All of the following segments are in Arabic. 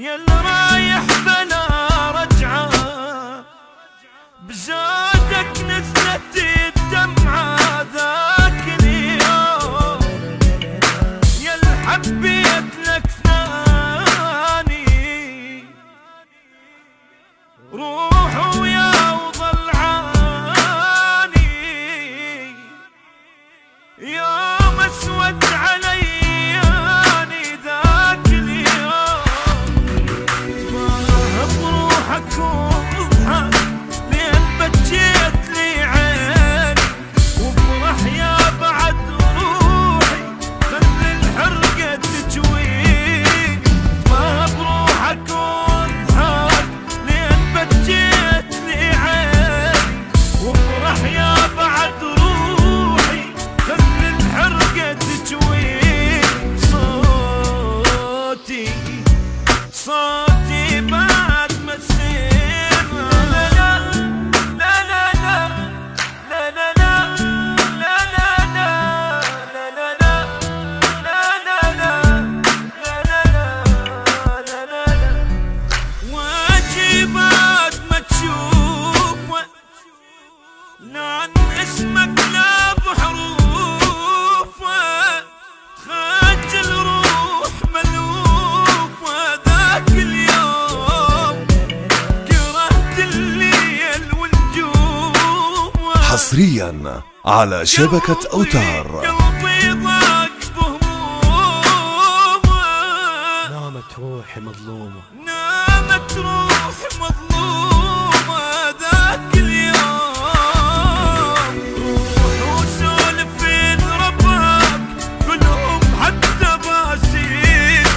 يا اللي رايح بلا رجعة، بزادك نزلت الدمعة ذاك اليوم. يا اللي حبيت لك ثاني روح ويا وضلعاني، يوم اسود علياني ذاك اليوم. ما بروحك واضحك لين بجيت لي عيني، وافرح يا بعد روحي خلي الحرقة تجويني. ما بروحك واضحك لين بجيت لي عيني، وافرح يا بعد روحي خلي الحرقة تجويني. صوتي بعد ما تسير لا لا لا لا لا لا لا لا لا لا لا لا. واجي بعد ما تشوف لأن اسمك لا بحروف، خجل روح ملوف ذاك اليوم. كرهت الليل والنجوم حصريا على شبكة أوتار. قلبي ضاق بهموم، نامت روحي مظلومة، نامت روحي مظلومة ذاك اليوم. روح وسولف ربك كلهم حتى باسين،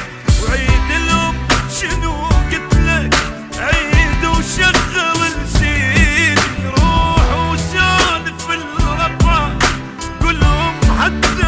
وعيد لهم شنو قلت لك عيد وشغل الزين. روح وسولف ربك كلهم حتى